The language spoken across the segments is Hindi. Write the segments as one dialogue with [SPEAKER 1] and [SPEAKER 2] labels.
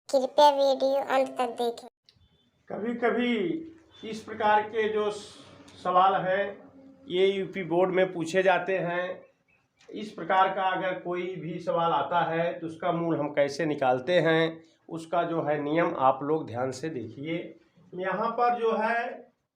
[SPEAKER 1] कृपया वीडियो अंत तक देखें।
[SPEAKER 2] कभी कभी इस प्रकार के जो सवाल हैं ये यूपी बोर्ड में पूछे जाते हैं। इस प्रकार का अगर कोई भी सवाल आता है तो उसका मूल हम कैसे निकालते हैं, उसका जो है नियम आप लोग ध्यान से देखिए। यहाँ पर जो है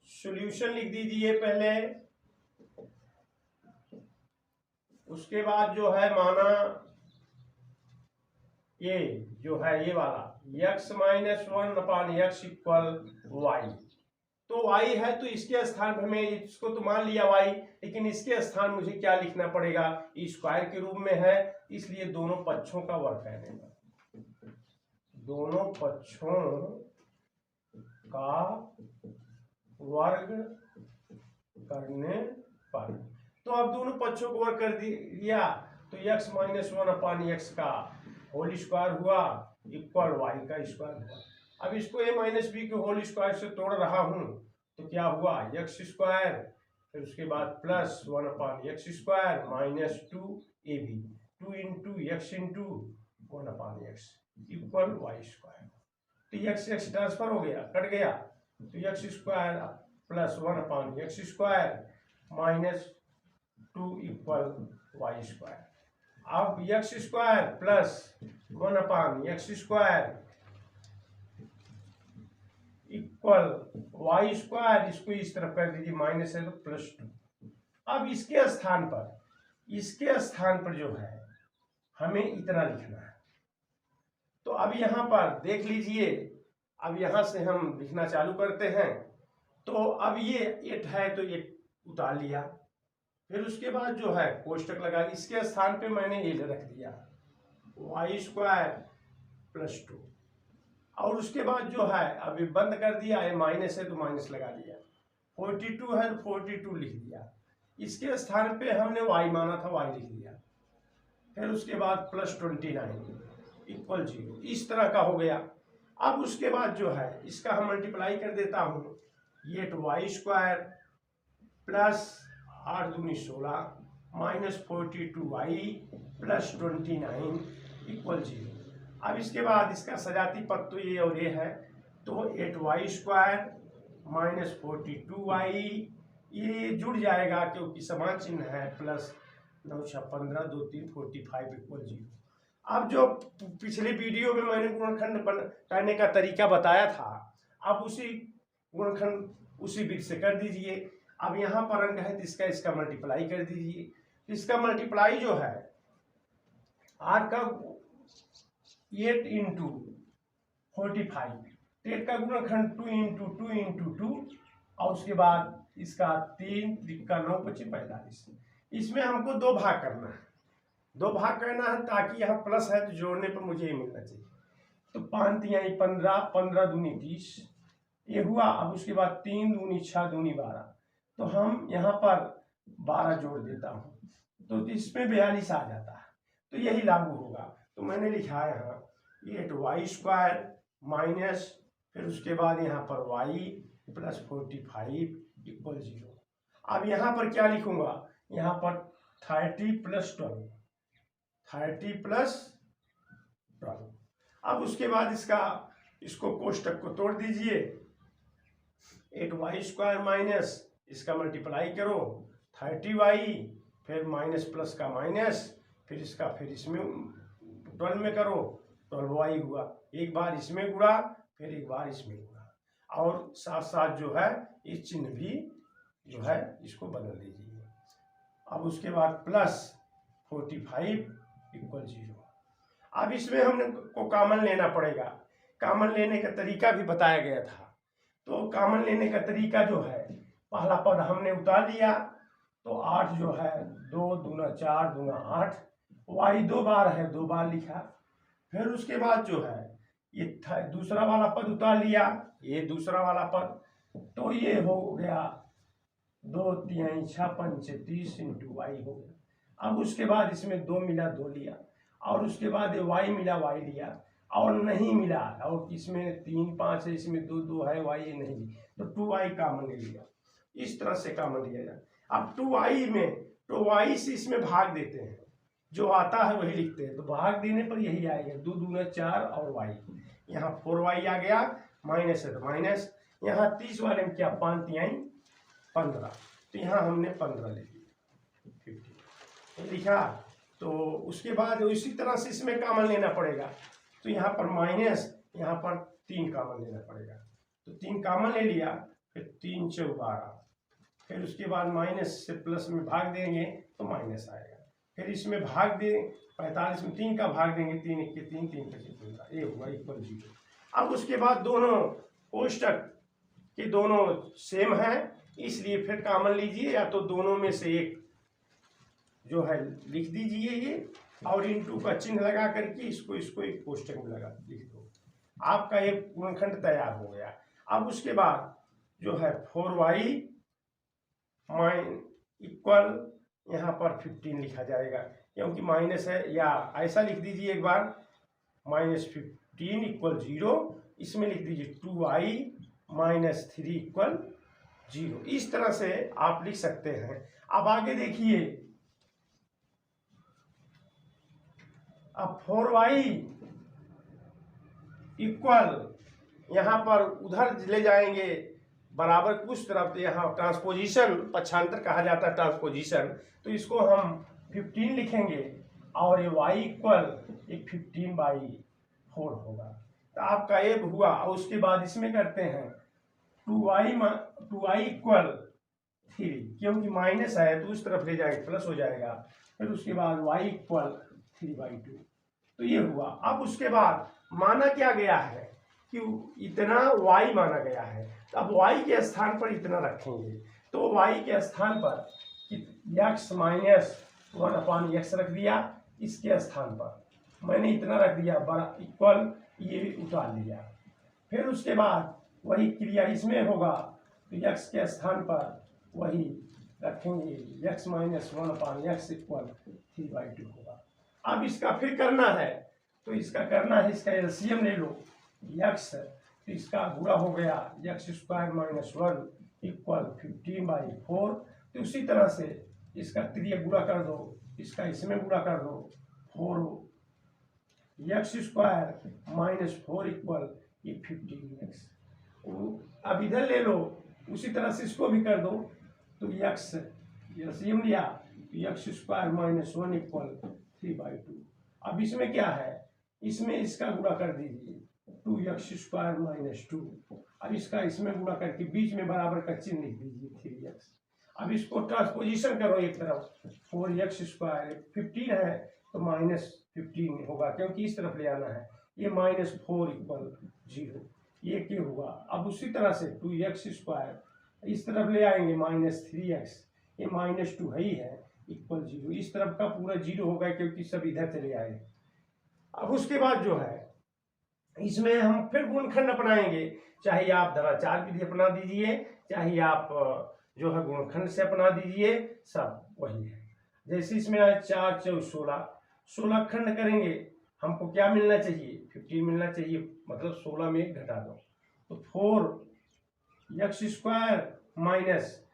[SPEAKER 2] सॉल्यूशन लिख दीजिए पहले, उसके बाद जो है माना ये जो है ये वाला x minus 1/x equal y. तो y है तो इसके स्थान पर हमें इसको तो मान लिया y, लेकिन इसके स्थान मुझे क्या लिखना पड़ेगा, स्क्वायर के रूप में है, इसलिए दोनों पक्षों का वर्ग करने पर, दोनों पक्षों का वर्ग करने पर। तो अब दोनों पक्षों को वर्ग कर दिया तो x माइनस 1/x का होल स्क्वायर हुआ इक्वल y का स्क्वायर हुआ। अब इसको a माइनस बी के होल स्क्वायर से तोड़ रहा हूं तो क्या हुआ x स्क्वायर, फिर उसके बाद plus 1/x square minus 2ab, 2 into x into 1/x equal y square. तो x ट्रांसफर हो गया, कट गया, तो x square plus 1/x square minus 2 equal y square. अब x square plus 1/x square equal y square, इसको इस तरफ कर दीजिए, माइनस है तो प्लस 2। अब इसके स्थान पर जो है हमें इतना लिखना है। तो अब यहाँ पर देख लीजिए, अब यहाँ से हम लिखना चालू करते हैं। तो अब ये 8 है तो ये उतार लिया, फिर उसके बाद जो है कोष्टक लगा, इसके स्थान पे मैंने ये रख दिया y स्क्वायर प्लस 2, और उसके बाद जो है अभी बंद कर दिया, ये माइनस है तो माइनस लगा दिया, 42 है तो 42 लिख दिया, इसके स्थान पे हमने y माना था y लिख दिया, फिर उसके बाद प्लस 29 इक्वल 0, इस तरह का हो गया। अब उसके बाद जो है इसका हम मल्टीप्लाई कर देता हूँ, ये तो y स्क्वायर प्लस 8 दूनी 16 माइनस 42y प्लस 29 इक्वल 0। अब इसके बाद इसका सजाती पद तो ये और ये है, तो 8y स्क्वायर माइनस 42y, ये जुड़ जाएगा क्योंकि समान चिन्ह है, प्लस 9 6 15 2 3 45 इक्वल 0। अब जो पिछले वीडियो में मैंने गुणनखंड करने का तरीका बताया था, अब उसी गुणनखंड उसी विधि से कर दीजिए। अब यहाँ पर अंक है तो इसका मल्टीप्लाई कर दीजिए। इसका मल्टीप्लाई जो है r का 8 इंटू 45, 8 का गुणनखंड 2 इंटू 2 इंटू 2, और उसके बाद इसका 3 का 9 25 45। इसमें हमको दो भाग करना है, दो भाग करना है ताकि यहाँ प्लस है तो जोड़ने पर मुझे ये मिलना चाहिए। तो 5 3 15, 15 दूनी 30 ये हुआ। अब उसके बाद 3 दूनी 6 दूनी 12, तो हम यहाँ पर 12 जोड़ देता हूँ तो इसमें 42 आ जाता है, तो यही लागू होगा। तो मैंने लिखा है यहाँ 8y स्क्वायर माइनस, फिर उसके बाद यहाँ पर y प्लस 45 इक्वल 0। अब यहाँ पर क्या लिखूंगा, यहाँ पर 30 प्लस 12, 30 प्लस 12। अब उसके बाद इसको कोष्टक को तोड़ दीजिए, 8y स्क्वायर माइनस इसका मल्टीप्लाई करो 30y, फिर माइनस प्लस का माइनस, फिर इसमें 12 में करो 12y हुआ, एक बार इसमें गुणा फिर एक बार इसमें गुणा, और साथ साथ जो है इस चिन्ह भी जो है इसको बदल दीजिए। अब उसके बाद प्लस 45 इक्वल 0। अब इसमें हमने को कॉमन लेना पड़ेगा, कॉमन लेने का तरीका भी बताया गया था। तो कॉमन लेने का तरीका जो है, पहला पद हमने उतार लिया तो 8 जो है 2 दूना 4 दूना 8, y 2 बार है 2 बार लिखा, फिर उसके बाद जो है ये दूसरा वाला पद उतार लिया, ये दूसरा वाला पद, तो ये हो गया 2 3 6 5 30 इंटू वाई हो गया। अब उसके बाद इसमें 2 मिला 2 लिया, और उसके बाद y मिला y लिया, और नहीं मिला, और इसमें 3 5 है, इसमें 2 2 है, y नहीं, तो 2y कॉमन ले लिया। इस तरह से कॉमन लिया जाए। अब 2y में तो y से इसमें भाग देते हैं, जो आता है वही लिखते हैं, तो भाग देने पर यही आएगा 2 दूना 4 और y, यहाँ 4y आ गया, माइनस है तो माइनस, यहाँ 30 वाले में क्या 5 तिहाई 15, तो यहाँ हमने 15 ले लिया, 50 लिखा। तो उसके बाद इसी तरह से इसमें कॉमन लेना पड़ेगा, तो यहाँ पर माइनस, यहाँ पर 3 कॉमन लेना पड़ेगा, तो 3 कॉमन ले लिया, फिर 3 चौक 12, फिर उसके बाद माइनस से प्लस में भाग देंगे तो माइनस आएगा, फिर इसमें भाग दे 45 में 3 का भाग देंगे, 3 1 के 3, 3 5 15, ये हुआ इक्वल 0। अब उसके बाद दोनों कोष्टक के दोनों सेम है, इसलिए फिर कॉमन लीजिए, या तो दोनों में से एक जो है लिख दीजिए ये, और इनटू का चिन्ह लगा करके इसको एक कोष्टक में लगा लिख दो, आपका एक गुणनखंड तैयार हो गया। अब उसके बाद जो है 4y इक्वल यहाँ पर 15 लिखा जाएगा, क्योंकि माइनस है, या ऐसा लिख दीजिए एक बार, -15 इक्वल 0, इसमें लिख दीजिए 2y -3 इक्वल 0। इस तरह से आप लिख सकते हैं। अब आगे देखिए, अब 4y इक्वल यहाँ पर उधर ले जाएंगे बराबर कुछ तरफ, यहाँ ट्रांसपोजिशन पक्षांतर कहा जाता है ट्रांसपोजिशन, तो इसको हम 15 लिखेंगे, और ये y इक्वल 15/4 होगा, तो आपका ये हुआ। और उसके बाद इसमें करते हैं 2y इक्वल 3, क्योंकि माइनस है तो उस तरफ ले जाएंगे प्लस हो जाएगा, फिर उसके बाद y इक्वल 3/2, तो ये हुआ। अब उसके बाद माना क्या गया है कि इतना y माना गया है, तो अब y के स्थान पर इतना रखेंगे, तो y के स्थान पर x - 1/x रख दिया, इसके स्थान पर मैंने इतना रख दिया बड़ा इक्वल, ये उतार लिया। फिर उसके बाद वही क्रिया इसमें होगा, तो x के स्थान पर वही रखेंगे, x - 1/x इक्वल 3/2 होगा। अब इसका फिर करना है, तो इसका करना है, इसका एलसीएम ले लो, x, तो इसका गुणा हो गया x² - 1 इक्वल 15/4, तो उसी तरह से इसका त्रिय गुणा कर दो, इसका इसमें गुणा कर दो, 4x² - 4 इक्वल 15x। अब इधर ले लो, उसी तरह से इसको भी कर दो, तो x एलसीएम लिया, x² - 1 इक्वल 3/2। अब इसमें क्या है, इसमें इसका गुणा कर दीजिए, 2x² - 2, अब इसका इसमें गुणा करके बीच में बराबर का चिन्ह लिख दीजिए 3x। अब इसको ट्रांसपोजिशन करो एक तरफ, 4x² 15 है तो -15 होगा, क्योंकि इस तरफ ले आना है, ये -4 इक्वल 0, ये क्या हुआ। अब उसी तरह से 2x² इस तरफ ले आएंगे, -3x, ये -2 है ही है इक्वल 0, इस तरफ का पूरा 0 होगा, क्योंकि सब इधर चले आए। अब उसके बाद जो है इसमें हम फिर गुणनखंड अपनाएंगे, चाहे आप धनाचार विधि अपना दीजिए, चाहे आप जो है गुणनखंड से अपना दीजिए, सब वही है। जैसे इसमें 4 4 16 खंड करेंगे, हमको क्या मिलना चाहिए, 15 मिलना चाहिए, मतलब 16 में 1 घटा दो, तो 4x² माइनस,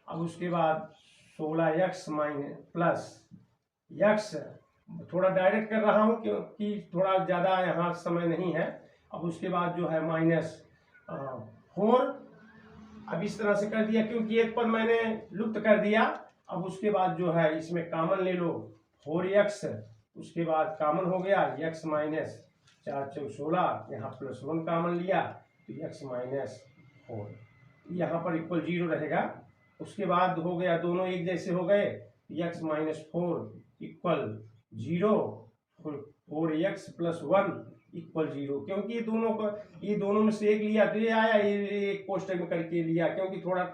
[SPEAKER 2] अब उसके बाद 16x प्लस x, थोड़ा डायरेक्ट कर रहा हूँ क्योंकि थोड़ा ज़्यादा यहाँ समय नहीं है। अब उसके बाद जो है -4, अब इस तरह से कर दिया क्योंकि एक पद मैंने लुप्त कर दिया। अब उसके बाद जो है इसमें कॉमन ले लो, 4x, उसके बाद कॉमन हो गया x माइनस 4 4 16, यहाँ +1 कॉमन लिया तो x - 4, यहाँ पर इक्वल 0 रहेगा। उसके बाद हो गया, दोनों एक जैसे हो गए, x - 4 इक्वल 0, 4x + 1 इक्वल 0, क्योंकि ये दोनों में से एक लिया तो ये आया, ये एक कोष्टक में करके लिया, क्योंकि थोड़ा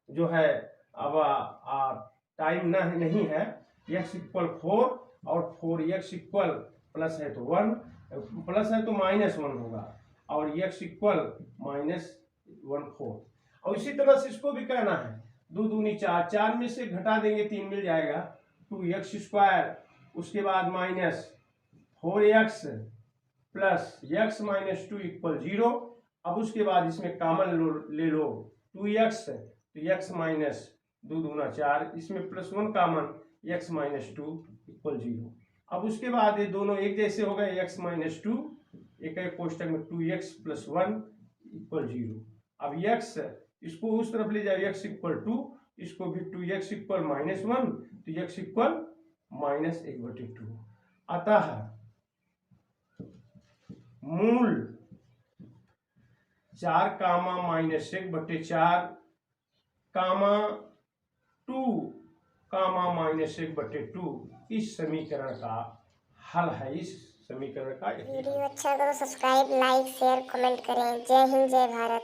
[SPEAKER 2] जो है अब टाइम नहीं है। x इक्वल 4 और 4x इक्वल प्लस है तो 1, प्लस है तो -1 होगा, और x इक्वल -1/4। और इसी तरह से इसको भी कहना है, 2 दूनी 4, 4 में से घटा देंगे 3 मिल जाएगा, 2x², उसके बाद -4x प्लस x - 2 इक्वल 0। अब उसके बाद इसमें कॉमन ले लो 2x, तो x - 2 दूना 4, इसमें +1 कॉमन, x - 2 इक्वल 0। अब उसके बाद ये दोनों एक जैसे हो गए, x - 2 एक है कोष्टक में 2x + 1 = 0। अब x इसको उस तरफ ले जाओ, x = 2, इसको भी 2x = -1, तो x = -1/2। अतः मूल 4 -1/4 2 -1/2 इस समीकरण का हल है। इस समीकरण का
[SPEAKER 1] वीडियो अच्छा लगा तो सब्सक्राइब, लाइक, शेयर, कमेंट करें। जय हिंद, जय भारत।